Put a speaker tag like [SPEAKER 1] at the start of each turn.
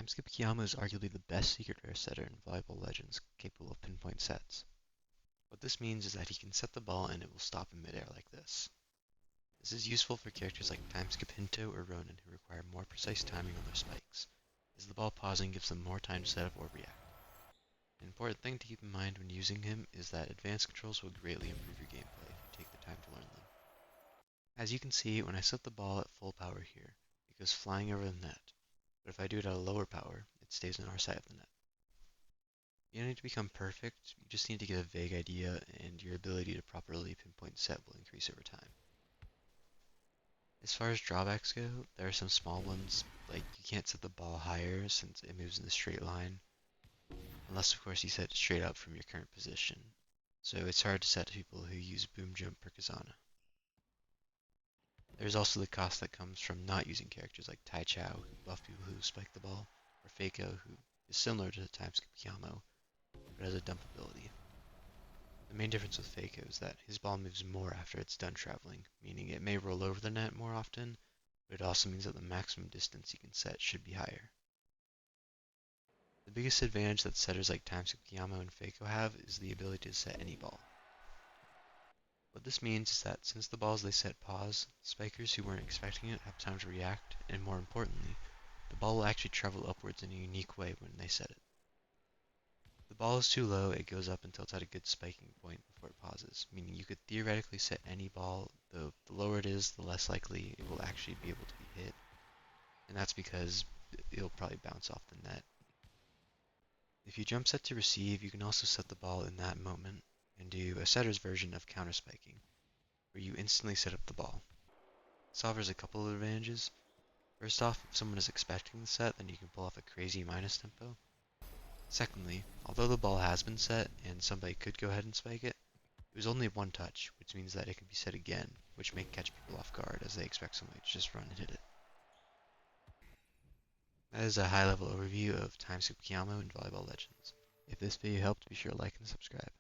[SPEAKER 1] Timeskip Kyamo is arguably the best secret rare setter in Volleyball Legends capable of pinpoint sets. What this means is that he can set the ball and it will stop in midair like this. This is useful for characters like Timeskip Hinto or Ronin who require more precise timing on their spikes, as the ball pausing gives them more time to set up or react. An important thing to keep in mind when using him is that advanced controls will greatly improve your gameplay if you take the time to learn them. As you can see, when I set the ball at full power here, it goes flying over the net, but if I do it at a lower power, it stays on our side of the net. You don't need to become perfect, you just need to get a vague idea, and your ability to properly pinpoint set will increase over time. As far as drawbacks go, there are some small ones, like you can't set the ball higher since it moves in a straight line, unless of course you set it straight up from your current position, so it's hard to set to people who use boom jump or Kazana. There's also the cost that comes from not using characters like Tai Chao, who buff people who spike the ball, or Faco, who is similar to Timeskip Kyamo, but has a dump ability. The main difference with Faco is that his ball moves more after it's done traveling, meaning it may roll over the net more often, but it also means that the maximum distance you can set should be higher. The biggest advantage that setters like Timeskip Kyamo and Faco have is the ability to set any ball. What this means is that since the balls they set pause, spikers who weren't expecting it have time to react, and more importantly, the ball will actually travel upwards in a unique way when they set it. If the ball is too low, it goes up until it's at a good spiking point before it pauses, meaning you could theoretically set any ball, though the lower it is, the less likely it will actually be able to be hit, and that's because it'll probably bounce off the net. If you jump set to receive, you can also set the ball in that moment and do a setter's version of counter spiking, where you instantly set up the ball. This offers a couple of advantages. First off, if someone is expecting the set, then you can pull off a crazy minus tempo. Secondly, although the ball has been set and somebody could go ahead and spike it, it was only one touch, which means that it can be set again, which may catch people off guard as they expect somebody to just run and hit it. That is a high-level overview of Timeskip Kyamo and Volleyball Legends. If this video helped, be sure to like and subscribe.